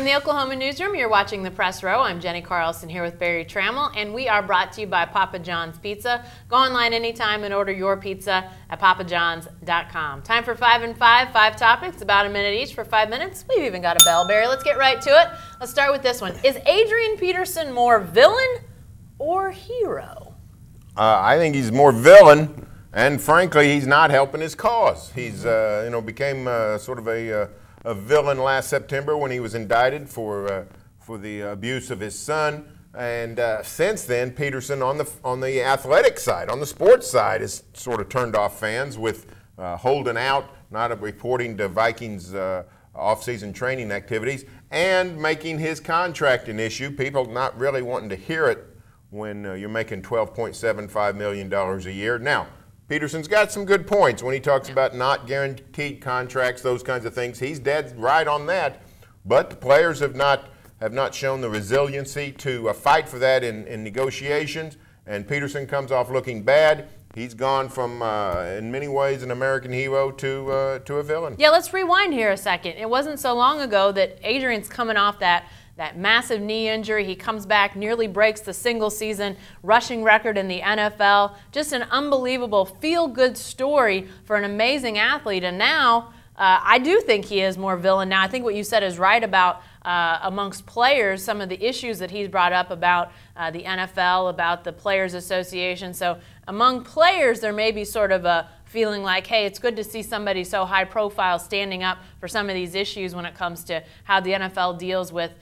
the Oklahoma Newsroom. You're watching the Press Row. I'm Jenny Carlson here with Barry Trammell, and we are brought to you by Papa John's Pizza. Go online anytime and order your pizza at papajohns.com. Time for 5 and 5, 5 topics, about a minute each for 5 minutes. We've even got a bell, Barry. Let's get right to it. Let's start with this one. Is Adrian Peterson more villain or hero? I think he's more villain, and frankly, he's not helping his cause. He's, became sort of a villain last September when he was indicted for the abuse of his son, and since then, Peterson on the athletic side, on the sports side, has sort of turned off fans with holding out, not reporting to Vikings off-season training activities, and making his contract an issue. People not really wanting to hear it when you're making $12.75 million a year. Now, Peterson's got some good points when he talks about not guaranteed contracts, those kinds of things. He's dead right on that, but the players have not shown the resiliency to fight for that in negotiations, and Peterson comes off looking bad. He's gone from, in many ways, an American hero to a villain. Yeah, let's rewind here a second. It wasn't so long ago that Adrian's coming off that massive knee injury. He comes back, nearly breaks the single-season rushing record in the NFL. Just an unbelievable feel-good story for an amazing athlete. And now, I do think he is more villain now. I think what you said is right about amongst players, some of the issues that he's brought up about the NFL, about the Players Association. So among players, there may be sort of a feeling like, hey, it's good to see somebody so high profile standing up for some of these issues when it comes to how the NFL deals with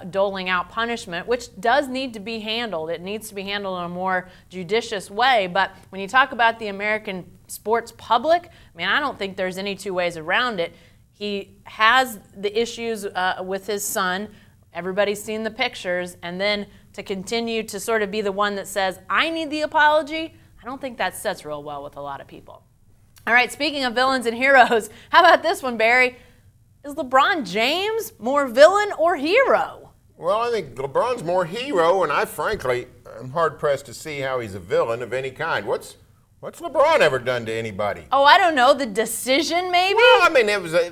doling out punishment, which does need to be handled. It needs to be handled in a more judicious way. But when you talk about the American sports public, I mean, I don't think there's any two ways around it. He has the issues with his son. Everybody's seen the pictures. And then to continue to sort of be the one that says, I need the apology, I don't think that sets real well with a lot of people. All right, speaking of villains and heroes, how about this one, Barry? Is LeBron James more villain or hero? Well, I think LeBron's more hero, and I frankly am hard-pressed to see how he's a villain of any kind. What's LeBron ever done to anybody? Oh, I don't know. The decision, maybe? Well, I mean,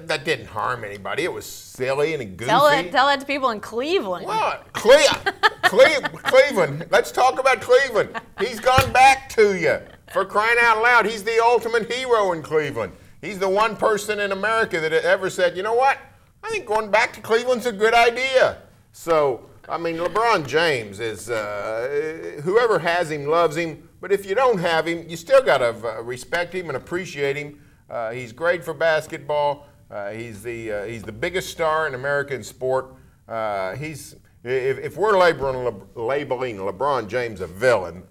that didn't harm anybody. It was silly and goofy. Tell that to people in Cleveland. Well, Cleveland. Let's talk about Cleveland. He's gone back to you. For crying out loud, he's the ultimate hero in Cleveland. He's the one person in America that ever said, you know what, I think going back to Cleveland's a good idea. So, I mean, LeBron James is, whoever has him loves him, but if you don't have him, you still got to respect him and appreciate him. He's great for basketball. He's the biggest star in American sport. If we're labeling LeBron James a villain,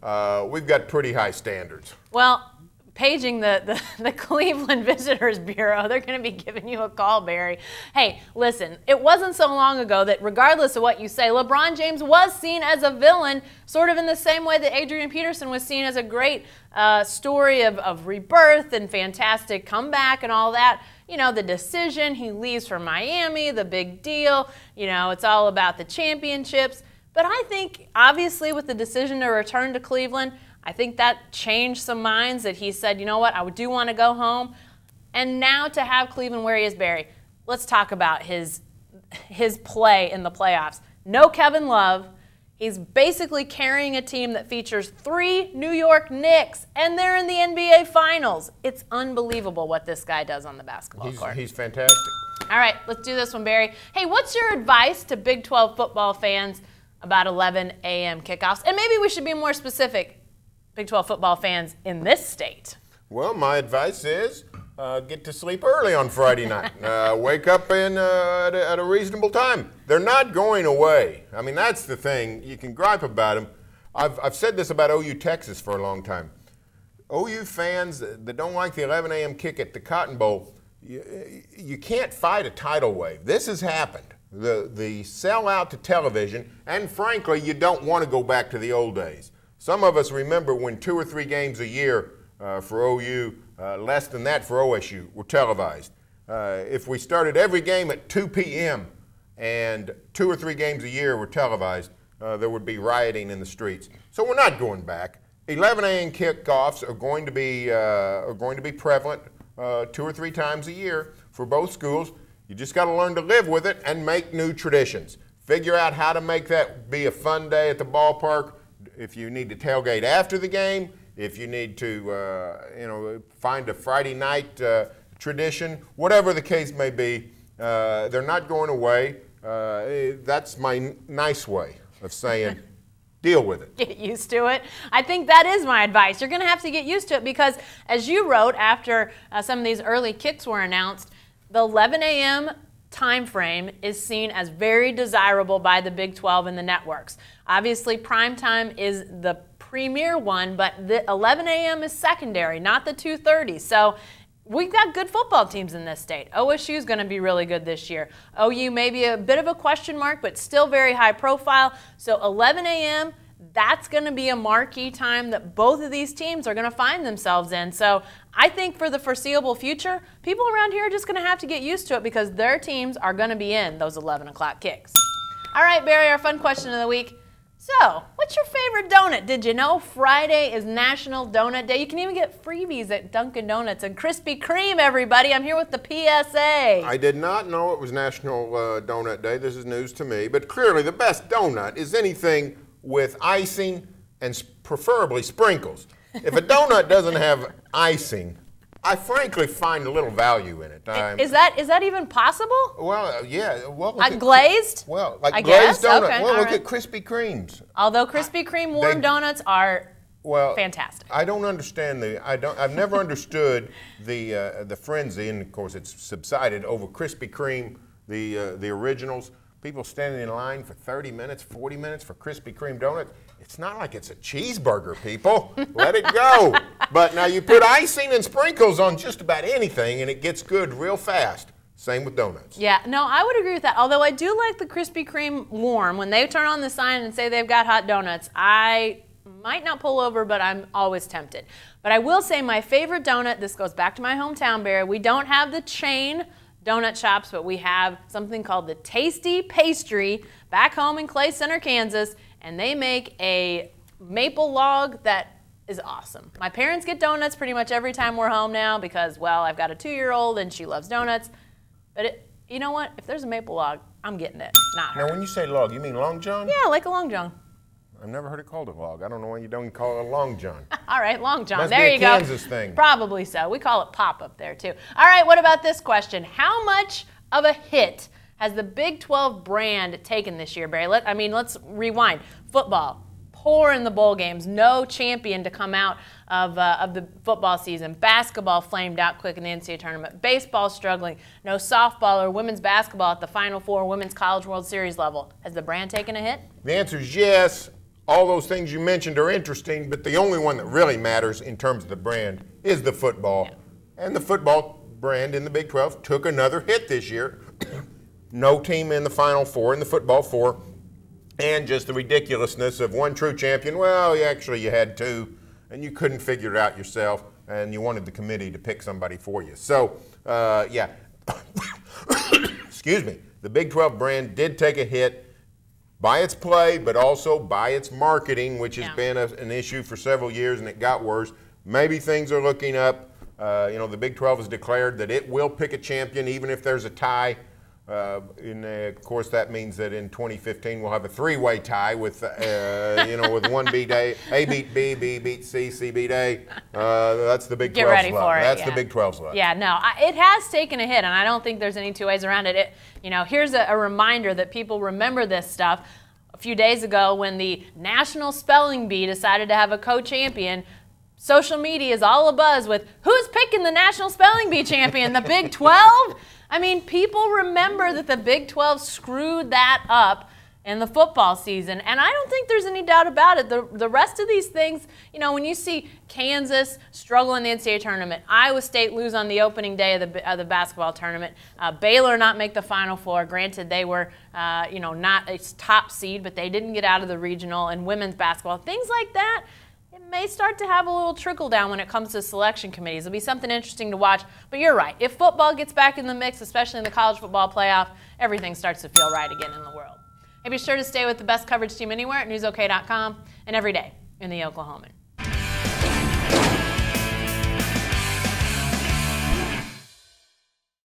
we've got pretty high standards. Well, paging the Cleveland Visitors Bureau, they're going to be giving you a call, Barry. Hey, listen, it wasn't so long ago that regardless of what you say, LeBron James was seen as a villain, sort of in the same way that Adrian Peterson was seen as a great story of rebirth and fantastic comeback and all that. You know, the decision, he leaves for Miami, the big deal, you know, it's all about the championships. But I think, obviously, with the decision to return to Cleveland, I think that changed some minds, that he said, you know what, I do want to go home. And now to have Cleveland where he is, Barry, let's talk about his play in the playoffs. No Kevin Love. He's basically carrying a team that features 3 New York Knicks, and they're in the NBA Finals. It's unbelievable what this guy does on the basketball court. He's fantastic. All right, let's do this one, Barry. Hey, what's your advice to Big 12 football fans about 11 a.m. kickoffs? And maybe we should be more specific, Big 12 football fans in this state. Well, my advice is get to sleep early on Friday night. Wake up at a reasonable time. They're not going away. I mean, that's the thing. You can gripe about them. I've said this about OU Texas for a long time. OU fans that don't like the 11 a.m. kick at the Cotton Bowl, you can't fight a tidal wave. This has happened. The sellout to television, and frankly, you don't want to go back to the old days. Some of us remember when 2 or 3 games a year for OU, less than that for OSU, were televised. If we started every game at 2 p.m. and 2 or 3 games a year were televised, there would be rioting in the streets. So we're not going back. 11 a.m. kickoffs are going to be prevalent 2 or 3 times a year for both schools. You just got to learn to live with it and make new traditions. Figure out how to make that be a fun day at the ballpark. If you need to tailgate after the game, if you need to find a Friday night tradition, whatever the case may be, they're not going away. That's my nice way of saying deal with it. Get used to it. I think that is my advice. You're going to have to get used to it because, as you wrote after some of these early kicks were announced, the 11 a.m. time frame is seen as very desirable by the Big 12 and the networks. Obviously, prime time is the premier one, but the 11 a.m. is secondary, not the 2:30. So we've got good football teams in this state. OSU is going to be really good this year. OU may be a bit of a question mark, but still very high profile. So 11 a.m., that's going to be a marquee time that both of these teams are going to find themselves in. So I think for the foreseeable future, people around here are just going to have to get used to it because their teams are going to be in those 11 o'clock kicks. All right, Barry, our fun question of the week. So, what's your favorite donut? Did you know Friday is National Donut Day? You can even get freebies at Dunkin' Donuts and Krispy Kreme, everybody. I'm here with the PSA. I did not know it was National Donut Day. This is news to me. But clearly the best donut is anything with icing and preferably sprinkles. If a donut doesn't have icing, I frankly find a little value in it. Is that even possible? Well, yeah. Well, glazed? Well, like I glazed guess? donut. Okay, well, look right. at Krispy Kremes. Although Krispy Kreme warm donuts are fantastic. I don't understand I've never understood the frenzy, and of course it's subsided over Krispy Kreme, the originals. People standing in line for 30 minutes, 40 minutes for Krispy Kreme donuts. It's not like it's a cheeseburger, people. Let it go. But now you put icing and sprinkles on just about anything, and it gets good real fast. Same with donuts. Yeah, no, I would agree with that. Although I do like the Krispy Kreme warm. When they turn on the sign and say they've got hot donuts, I might not pull over, but I'm always tempted. But I will say my favorite donut, this goes back to my hometown, Barry. We don't have the chain donut shops, but we have something called the Tasty Pastry back home in Clay Center, Kansas, and they make a maple log that is awesome. My parents get donuts pretty much every time we're home now because, well, I've got a 2-year-old and she loves donuts. But you know what? If there's a maple log, I'm getting it, not her. Now, when you say log, you mean Long John? Yeah, like a Long John. I've never heard it called a log. I don't know why you don't call it a Long John. All right, Long John. Must there be you a go. Kansas thing. Probably so. We call it pop up there too. All right, what about this question? How much of a hit has the Big 12 brand taken this year, Barry? Let's rewind. Football, poor in the bowl games, no champion to come out of the football season. Basketball flamed out quick in the NCAA tournament. Baseball struggling. No softball or women's basketball at the Final Four Women's College World Series level. Has the brand taken a hit? The answer is yes. All those things you mentioned are interesting, but the only one that really matters in terms of the brand is the football. Yeah. And the football brand in the Big 12 took another hit this year. No team in the Final Four, in the football four, and just the ridiculousness of one true champion. Well, actually you had two, and you couldn't figure it out yourself, and you wanted the committee to pick somebody for you. So, yeah, excuse me, the Big 12 brand did take a hit by its play, but also by its marketing, which has been an issue for several years, and it got worse. Maybe things are looking up. The Big 12 has declared that it will pick a champion even if there's a tie. Of course, that means that in 2015 we'll have a three-way tie with, with one beat A beat B, B beat C, C beat A. That's the Big 12's Get ready for it. That's the Big 12's luck. Yeah, no, it has taken a hit, and I don't think there's any two ways around it. Here's a reminder that people remember this stuff. A few days ago, when the National Spelling Bee decided to have a co-champion, social media is all abuzz with who's picking the National Spelling Bee champion, the Big 12? I mean, people remember that the Big 12 screwed that up in the football season, and I don't think there's any doubt about it. The rest of these things, when you see Kansas struggle in the NCAA tournament, Iowa State lose on the opening day of the basketball tournament, Baylor not make the Final Four. Granted, they were, not a top seed, but they didn't get out of the regional, and women's basketball, things like that. It may start to have a little trickle down when it comes to selection committees. It'll be something interesting to watch. But you're right. If football gets back in the mix, especially in the college football playoff, everything starts to feel right again in the world. And be sure to stay with the best coverage team anywhere at newsok.com and every day in the Oklahoman.